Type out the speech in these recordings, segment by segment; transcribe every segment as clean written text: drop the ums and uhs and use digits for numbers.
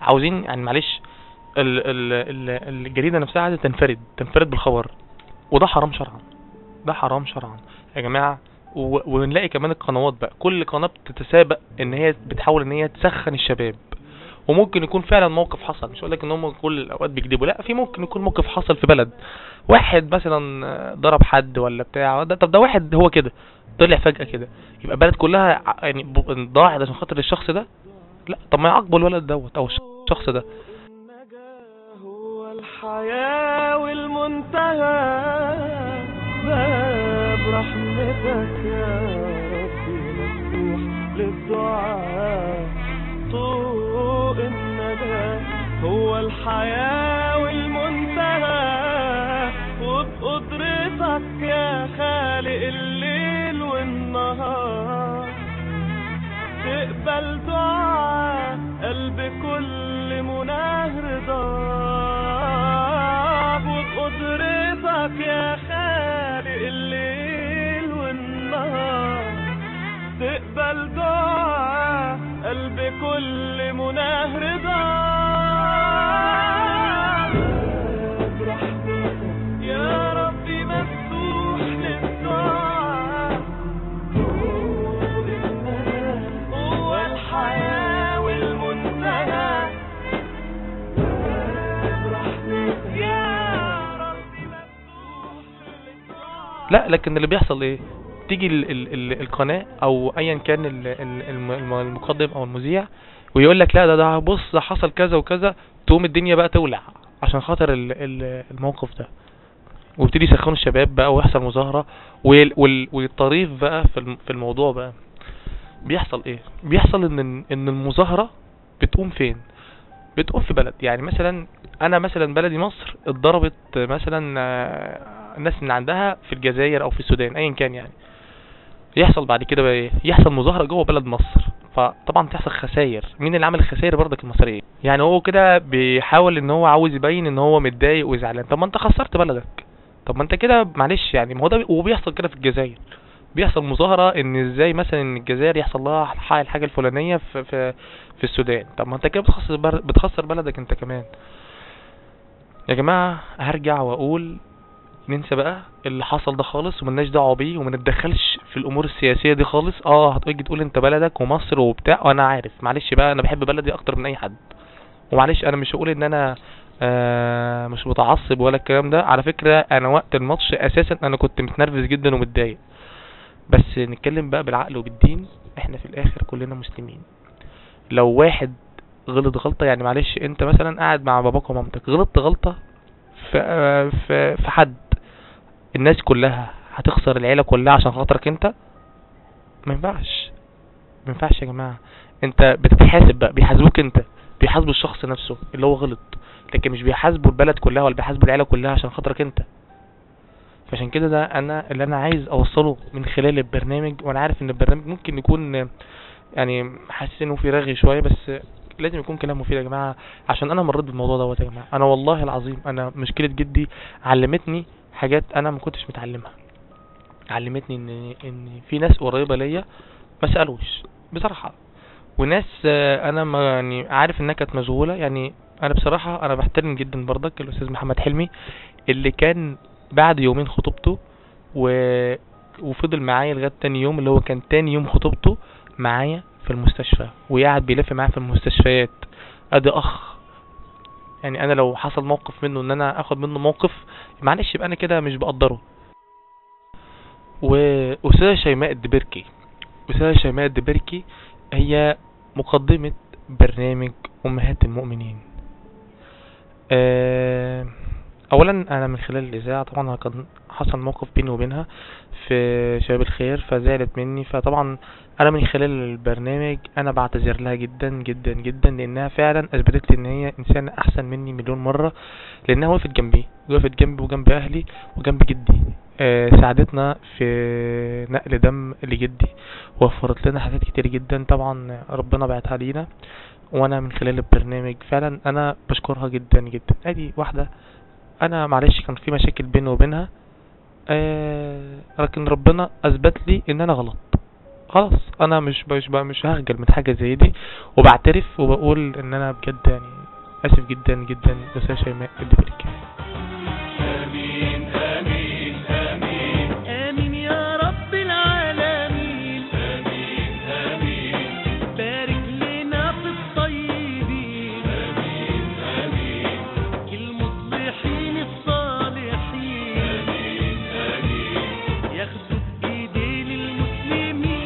عاوزين يعني معلش الجريدة نفسها عايزة تنفرد بالخبر، وده حرام شرعا، ده حرام شرعا يا جماعة. ونلاقي كمان القنوات بقى، كل قناة بتتسابق ان هي بتحاول ان هي تسخن الشباب. وممكن يكون فعلا موقف حصل، مش هقول لك ان هم كل الاوقات بيكذبوا، لا، في ممكن يكون موقف حصل في بلد، واحد مثلا ضرب حد ولا بتاع طب ده واحد هو كده طلع فجأة كده، يبقى البلد كلها يعني ضاعت عشان خاطر الشخص ده؟ لا، طب ما يعاقبوا الولد دوت او الشخص ده. هو الحياة والمنتهى، باب رحمتك يا ربي مفتوح للدعاء، طوق الندى هو الحياة والمنتهى، وبقدرتك يا خالق الليل والنهار تقبل دعاء قلب كل مناه رضاك، وبقدرتك يا خالق الليل والنهار تقبل دعاء قلب كل مناه رضاك، برحمتك يا ربي مفتوح للدعاء، هو الحياة والمنتهى، برحمتك يا ربي مفتوح للدعاء. لا، لكن اللي بيحصل ايه؟ تيجي القناة او ايا كان المقدم او المذيع ويقول لك لا ده بص ده حصل كذا وكذا، تقوم الدنيا بقى تولع عشان خاطر الموقف ده، ويبتدي يسخنوا الشباب بقى ويحصل مظاهرة. والطريف بقى في الموضوع بقى بيحصل ايه؟ بيحصل ان المظاهرة بتقوم فين؟ بتقوم في بلد، يعني مثلا انا مثلا بلدي مصر اتضربت مثلا الناس اللي عندها في الجزائر او في السودان ايا كان، يعني يحصل بعد كده بقى ايه؟ يحصل مظاهرة جوه بلد مصر، فطبعا تحصل خسائر. مين اللي عمل الخسائر؟ برضك المصريين. يعني هو كده بيحاول ان هو عاوز يبين ان هو متضايق وزعلان. طب ما انت خسرت بلدك، طب ما انت كده معلش يعني، ما هو ده وبيحصل كده في الجزائر، بيحصل مظاهرة ان ازاي مثلا ان الجزائر يحصل لها حق الحاجة الفلانية في السودان. طب ما انت كده بتخسر بلدك انت كمان. يا جماعة هرجع واقول ننسى بقى اللي حصل ده خالص، وملناش دعوه بيه، وما نتدخلش في الامور السياسيه دي خالص. هتيجي تقول انت بلدك ومصر وبتاع، وانا عارف معلش بقى، انا بحب بلدي اكتر من اي حد، ومعلش انا مش هقول ان انا مش متعصب ولا الكلام ده. على فكره انا وقت الماتش اساسا انا كنت متنرفز جدا ومتضايق، بس نتكلم بقى بالعقل وبالدين. احنا في الاخر كلنا مسلمين. لو واحد غلط غلطه، يعني معلش انت مثلا قاعد مع باباك ومامتك غلطت غلطه في حد، الناس كلها هتخسر العيلة كلها عشان خاطرك انت؟ ما ينفعش، ما ينفعش يا جماعة. انت بتتحاسب بقى، بيحاسبوك انت، بيحاسبوا الشخص نفسه اللي هو غلط، لكن مش بيحاسبوا البلد كلها ولا بيحاسبوا العيلة كلها عشان خاطرك انت. فعشان كده ده انا اللي انا عايز اوصله من خلال البرنامج. وانا عارف ان البرنامج ممكن يكون يعني حاسس انه في رغي شوية، بس لازم يكون كلام مفيد يا جماعة، عشان انا مريت بالموضوع دوت يا جماعة. انا والله العظيم انا مشكلة جدي علمتني حاجات انا ما كنتش متعلمها. علمتني ان في ناس قريبة ليا ما سألوش بصراحة، وناس انا ما يعني عارف انها كانت مشغولة. يعني انا بصراحة انا بحترم جدا برضك الاستاذ محمد حلمي، اللي كان بعد يومين خطوبته وفضل معايا لغاية تاني يوم، اللي هو كان تاني يوم خطوبته معايا في المستشفى، وقاعد بيلف معايا في المستشفيات. ادي اخ. يعني انا لو حصل موقف منه ان انا اخد منه موقف، معلش يبقى انا كده مش بقدره. وأستاذة شيماء الدبركي، أستاذة شيماء الدبركي هي مقدمة برنامج أمهات المؤمنين. أولا أنا من خلال الإذاعة طبعا كان حصل موقف بيني وبينها في شباب الخير، فزعلت مني. فطبعا أنا من خلال البرنامج أنا بعتذر لها جدا جدا جدا، لأنها فعلا أثبتت لي إن هي إنسانة أحسن مني مليون مرة، لأنها وقفت جنبي وجنب أهلي وجنب جدي. ساعدتنا في نقل دم لجدي، وفرت لنا حاجات كتير جدا طبعا ربنا بعتها لينا. وانا من خلال البرنامج فعلا انا بشكرها جدا جدا. ادي واحدة انا معلش كان في مشاكل بيني وبينها، لكن ربنا اثبت لي ان انا غلط خلاص انا مش هخجل من حاجه زي دي، وبعترف وبقول ان انا بجد يعني اسف جدا جدا يا شيماء ادي بالك. آمين آمين آمين آمين يا رب العالمين. آمين آمين بارك لنا في الطيبين. آمين آمين المصلحين الصالحين. آمين آمين ياخدوا بإيدين المسلمين.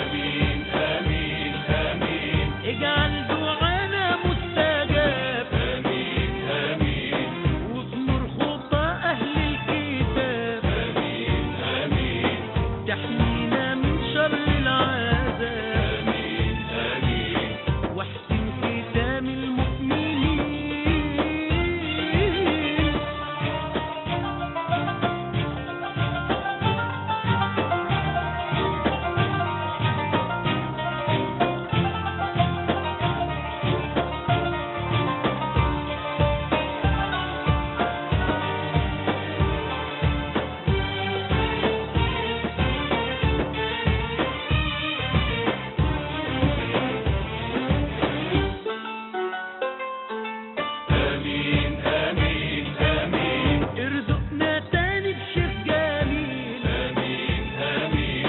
آمين آمين آمين اجعل دعانا مستجاب. آمين آمين واغمر خطى أهل الكتاب. آمين آمين تحمينا من شر العذاب. آمين آمين واحسن ختام المؤمنين. آمين آمين آمين ارزقنا تاني بشيخ جميل. آمين آمين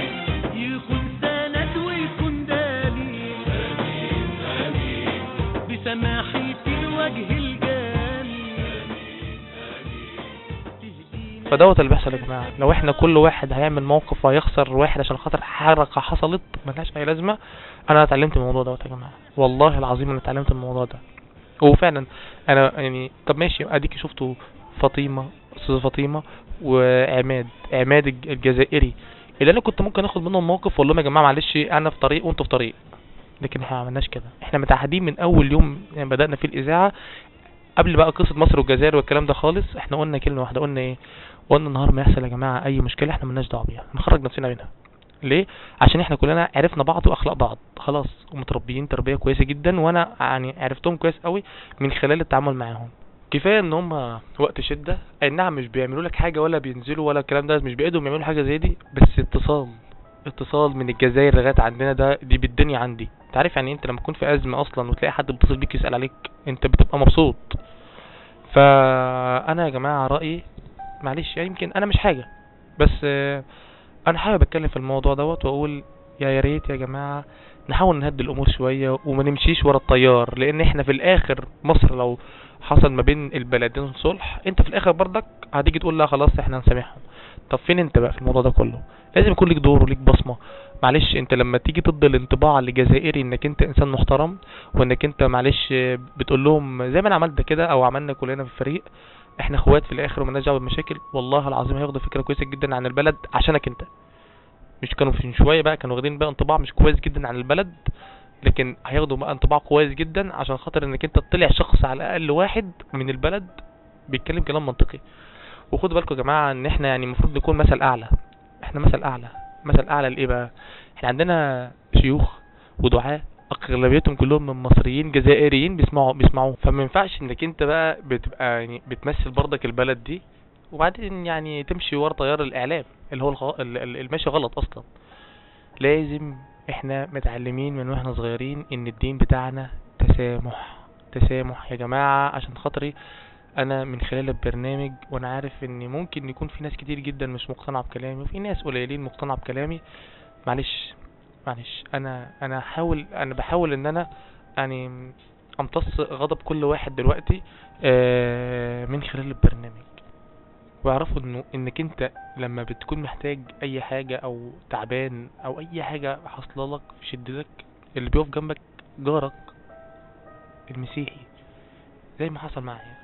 يكون سند ويكون دليل. آمين آمين بسماحة الوجه الجميل. تهدينا فدوت اللي بيحصل يا جماعه. لو احنا كل واحد هيعمل موقف وهيخسر واحد عشان خاطر حركه حصلت ملهاش اي لازمه، انا اتعلمت من الموضوع دوت يا جماعه، والله العظيم انا اتعلمت من الموضوع ده. وفعلا انا يعني طب ماشي اديكي شفتوا فاطمه، استاذه فاطمه وعماد الجزائري اللي انا كنت ممكن اخد منهم موقف واقول لهم يا جماعه معلش انا في طريق وانتوا في طريق، لكن احنا ما عملناش كده. احنا متعهدين من اول يوم يعني بدانا في الاذاعه قبل بقى قصه مصر والجزائر والكلام ده خالص، احنا قلنا كلمه واحده، قلنا ايه؟ قلنا النهار ما يحصل يا جماعه اي مشكله احنا مالناش دعوه بيها، نخرج نفسنا منها. ليه؟ عشان احنا كلنا عرفنا بعض واخلاق بعض خلاص، ومتربيين تربيه كويسه جدا، وانا يعني عرفتهم كويس قوي من خلال التعامل معاهم. كفايه ان هم وقت شده اي نعم مش بيعملوا لك حاجه ولا بينزلوا ولا الكلام ده، مش بايدهم يعملوا حاجه زي دي، بس اتصال من الجزائر لغايه عندنا ده دي بالدنيا عندي. انت عارف يعني انت لما تكون في ازمه اصلا وتلاقي حد بيتصل بيك يسال عليك انت بتبقى مبسوط. فانا يا جماعه رايي معلش يعني يمكن انا مش حاجه، بس انا حابب اتكلم في الموضوع دوت واقول يا ريت يا جماعه نحاول نهدي الامور شويه وما نمشيش ورا التيار، لان احنا في الاخر مصر لو حصل ما بين البلدين صلح انت في الاخر برضك هتيجي تقول لا خلاص احنا هنسامحهم. طب فين انت بقى في الموضوع ده كله؟ لازم يكون ليك دور وليك بصمه. معلش انت لما تيجي تدي الانطباع لجزائري انك انت انسان محترم وانك انت معلش بتقول لهم زي ما انا عملت كده او عملنا كلنا في الفريق احنا اخوات في الاخر ومالناش دعوه بالمشاكل، والله العظيم هياخدوا فكره كويسه جدا عن البلد عشانك انت. مش كانوا في شويه بقى كانوا واخدين بقى انطباع مش كويس جدا عن البلد، لكن هياخدوا بقى انطباع كويس جدا عشان خاطر انك انت تطلع شخص على الاقل واحد من البلد بيتكلم كلام منطقي. وخدوا بالكم يا جماعه ان احنا يعني المفروض نكون مثل اعلى. احنا مثل اعلى لايه بقى؟ احنا عندنا شيوخ ودعاة اغلبيتهم كلهم من مصريين جزائريين بيسمعوا، فما ينفعش انك انت بقى بتبقى يعني بتمثل برضك البلد دي وبعدين يعني تمشي ورا تيار الاعلام اللي هو الماشي غلط اصلا. لازم احنا متعلمين من واحنا صغيرين ان الدين بتاعنا تسامح يا جماعة. عشان خاطري انا من خلال البرنامج وانا عارف ان ممكن يكون في ناس كتير جدا مش مقتنعة بكلامي وفي ناس قليلين مقتنعة بكلامي، معلش انا بحاول ان انا يعني امتص غضب كل واحد دلوقتي من خلال البرنامج، واعرفوا انك انت لما بتكون محتاج اي حاجة او تعبان او اي حاجة حصلالك في شدتك اللي بيقف جنبك جارك المسيحي زي ما حصل معايا.